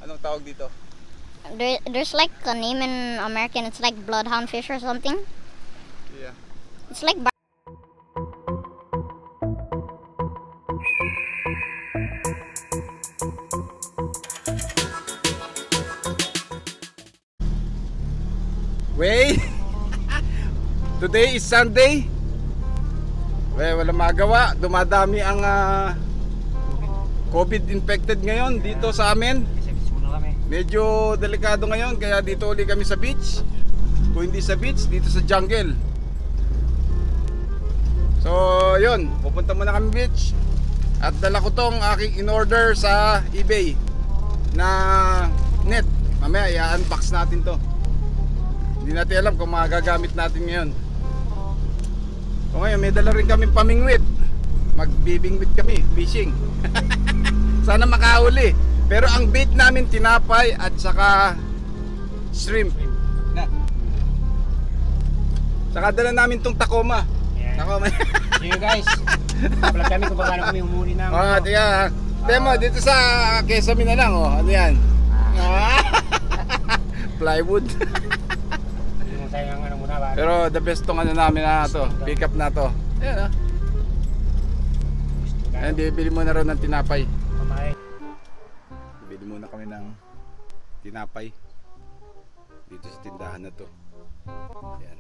Anong tawag dito? There's like a name in American. It's like bloodhound fish or something. Yeah. It's like Wait! Today is Sunday. Wala magawa. Dumadami ang COVID infected ngayon dito sa amin. Medyo delikado ngayon, kaya dito uli kami sa beach. Kung hindi sa beach, dito sa jungle. So yun, pupunta muna kami beach. At dala ko tong aking in-order sa eBay na net. Mamaya i-unbox natin to. Hindi natin alam kung magagamit natin ngayon. So ngayon, may dala rin kami pamingwit. Magbibingwit kami, fishing. Sana makahuli. Pero ang bait namin tinapay at saka shrimp. Na. Saka dala namin tong Tacoma. Yeah. Tacoma. See you guys. Vlog kami kung paano kami humuli ng tiga. Demo dito sa Quezon na lang, oh. Ano yan? Plywood. Pero the best tong ano namin na to, pick up na to. Ayan, oh. Ayan, bibili mo na rin ng tinapay. Bibili muna kami ng tinapay dito sa tindahan na to. Ayan.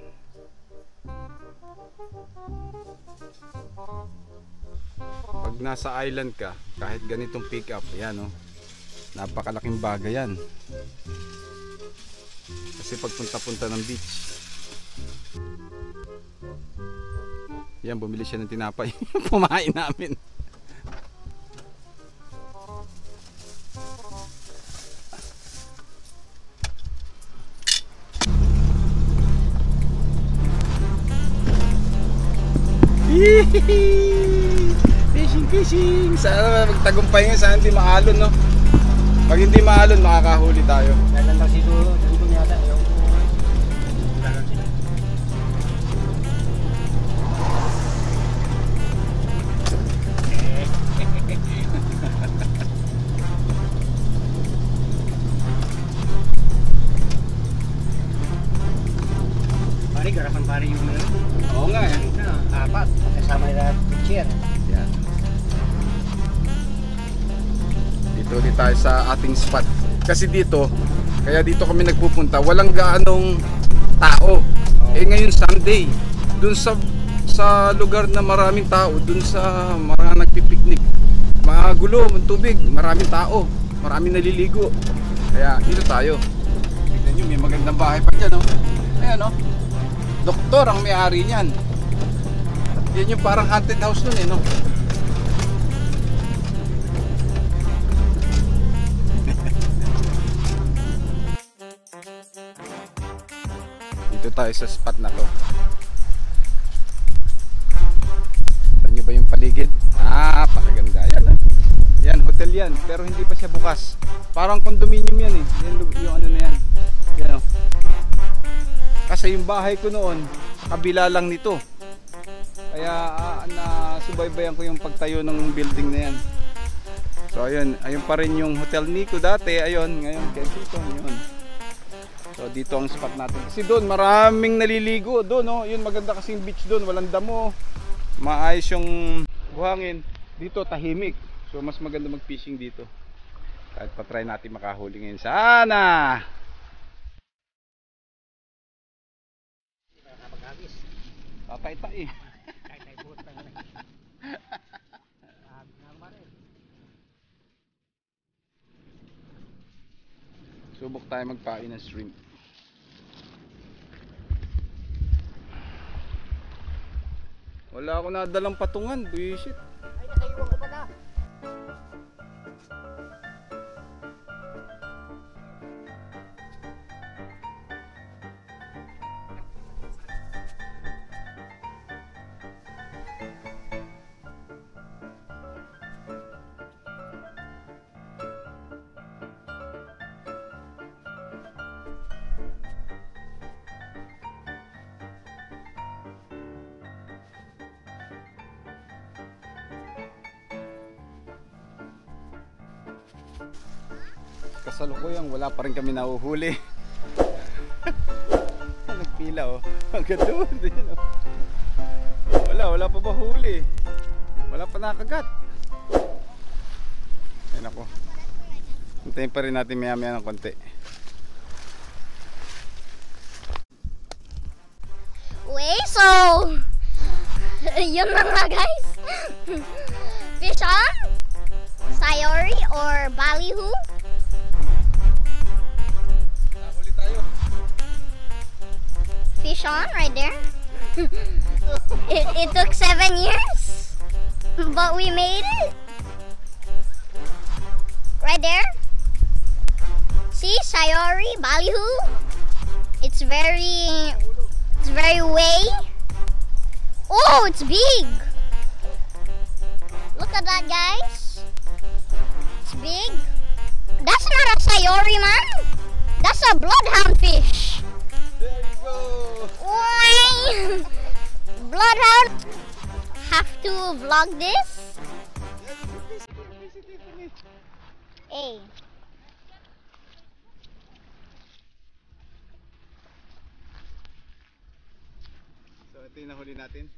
Pag nasa island ka, kahit ganitong pick up, ayan, oh. Napakalaking bagay yan. Kasi pagpunta-punta ng beach, yan, bumili siya ng tinapay. Pumain namin. Fishing. Sana magtagumpay nga, sana hindi maalon, no? Pag hindi maalon, makakahuli tayo. Dalan daw siguro, dito yata yung dalan sila. Pare, garapan pare yung Oo nga, eh. Apat, kasama nila picture. Yan. Dito ulit tayo sa ating spot. Kasi dito, kaya dito kami nagpupunta, walang gaanong tao. Eh ngayon Sunday, dun sa lugar na maraming tao, dun sa mga nagpipiknik, mga gulo, tubig, maraming tao, maraming naliligo. Kaya dito tayo. Tignan nyo, may magandang bahay pa dyan, oh. Ayan, oh. Doktor ang may-ari niyan. Yan yung parang haunted house nun, eh, no? Dito tayo sa spot na to. Saan nyo ba yung paligid? Pakaganda. Yan, ah. Yan, hotel yan. Pero hindi pa siya bukas. Parang condominium yan, eh. Yung ano na yan. Yan, oh. Kasi yung bahay ko noon, sa kabila lang nito. Kaya nasubaybayan ko yung pagtayo ng building na yan. So ayun pa rin yung Hotel Nico dati. Ayun, ngayon Kensington yun. So dito ang spot natin. Kasi doon maraming naliligo doon, no? Yun, maganda kasi yung beach doon, walang damo. Maayos yung buhangin. Dito tahimik. So mas maganda mag-fishing dito. Kahit pa-try natin makahuli ngayon. Sana! Tatay-tay. Subok tayo magpain ng shrimp. Wala ako nadalang patungan, buisit. Ay, nakaiwan ko pala. Kasalukuyang wala pa rin kami nahuhuli. Nagpila oh. Hanggang doon din oh. Wala pa ba huli? Wala pa nakagat. Ayun ako. Hintayin pa rin natin maya-maya ng konti. So, yun na nga guys. Fish on, sayori or ballyhoo. Nakahuli tayo. Fish on right there. It took 7 years, but we made it. Right there. See, sayori, ballyhoo. It's very way. Oh, it's big. Look at that, guys. It's big. That's not a sayori, man. That's a bloodhound fish. There you go. Why? Bloodhound. Have to vlog this. Hey. So ito yung nahuli natin.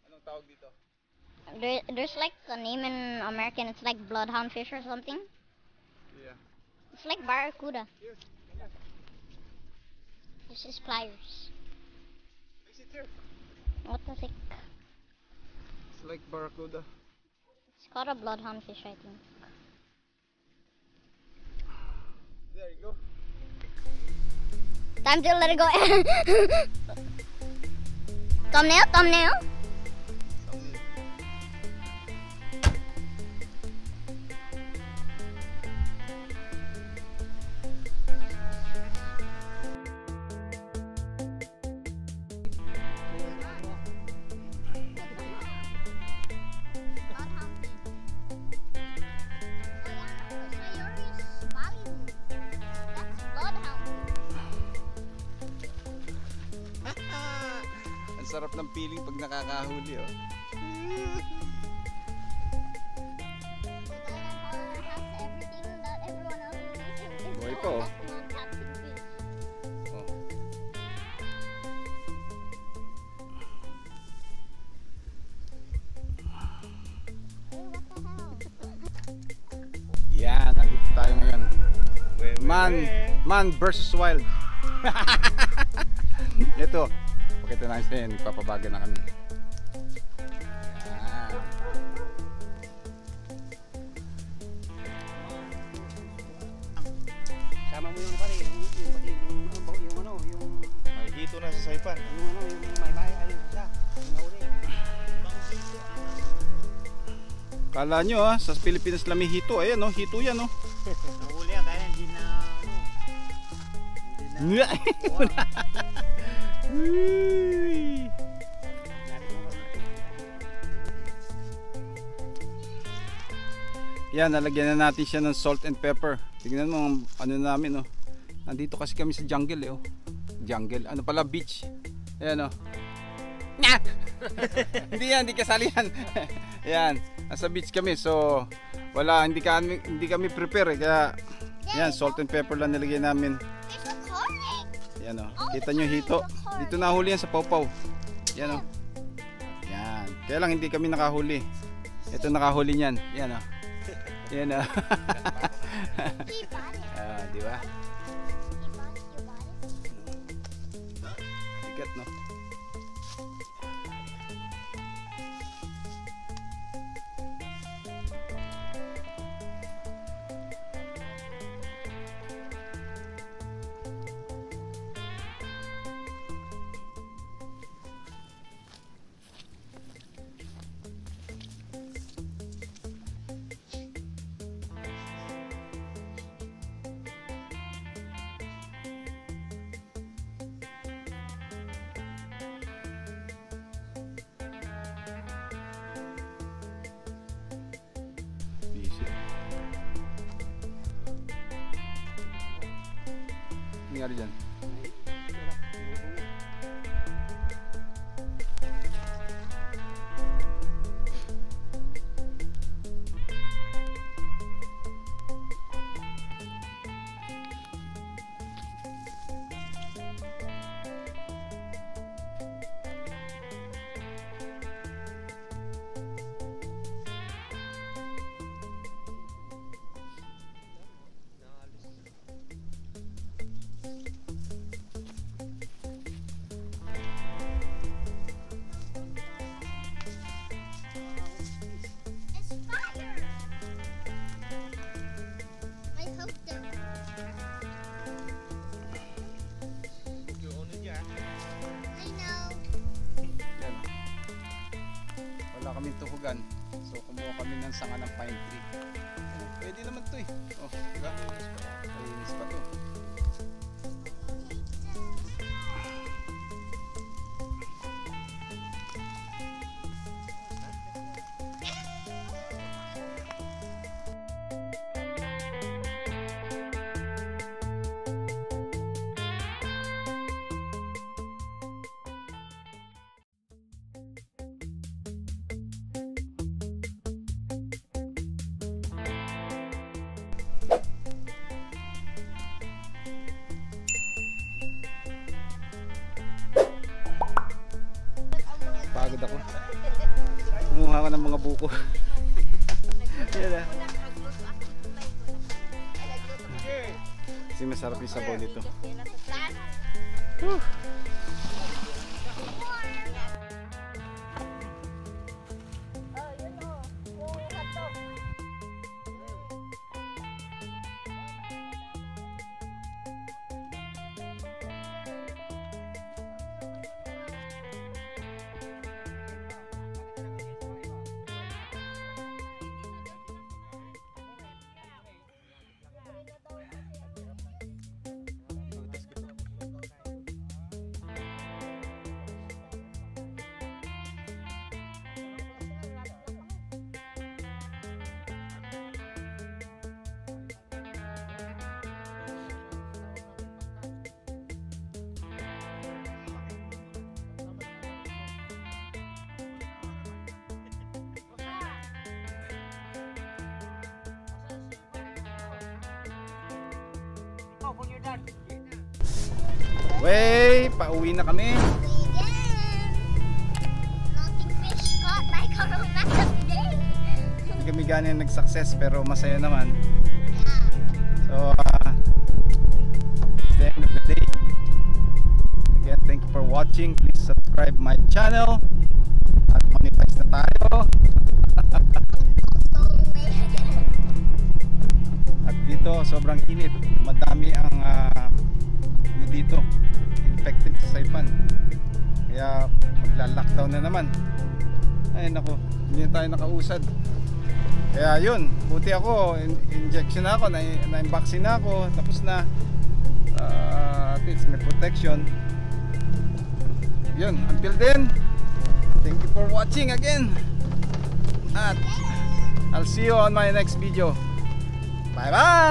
Anong tawag dito? There's like a name in American. It's like bloodhound fish or something. Yeah. It's like barracuda. Here. This is pliers. Is it here? What the heck? It's like barracuda. It's called a bloodhound fish, I think. There you go. Time to let it go. Thumbnail. Ang sarap ng feeling pag nakakahuli oh. Buhay pa oh. Oh. Yan, nandito tayo ngayon. Man versus wild. Ito, pakita natin sa'yo, nagpapabaga na kami. Yan. Sama mo yung pare, yung May hito na sa Saipan. yung may ayun siya. Nauli. Kala nyo sa Pilipinas lang may hito. Ayan oh, hito yan oh. Nauli kaya hindi na Uy. Yan, nalagyan na natin siya ng salt and pepper. Tingnan mo ang ano namin oh. Nandito kasi kami sa jungle oh. Jungle, ano pala, beach. Ayan oh. Nya! hindi kasali yan. Yan, nasa beach kami so wala, hindi kami prepare kaya yan, salt and pepper lang nilagay namin. Yan oh, kita nyo hito. Dito nahuli yan sa pawpaw. Yan oh. Yan, kaya lang hindi kami nakahuli. Ito nakahuli niyan. Yan oh. Yan oh. Ah, di ba? Bigat no. Busy. Nangyari dyan? So kumuha kami ng sanga ng pine tree. Pwede naman to eh. Oh, diba? Malinis pa to. Pagod ako. Kumuha ko ng mga buko. Yan na. Kasi masarap yung sabaw nito. Wey, pauwi na kami. Nothing fish caught like a romantic day. Hindi kami ganin nag-success pero masaya naman. So, it's the end of the day. Again, thank you for watching. Please subscribe my channel. At monetize na tayo. At dito, sobrang init. Madami ang ano dito, infected sa Saipan. Kaya magla-lockdown na naman. Ay nako, hindi na tayo nakausad. Kaya yun, buti ako, injection na ako, na-vaccine na ako, tapos na. At least may protection. Yun, until then, thank you for watching again. At I'll see you on my next video. Bye bye!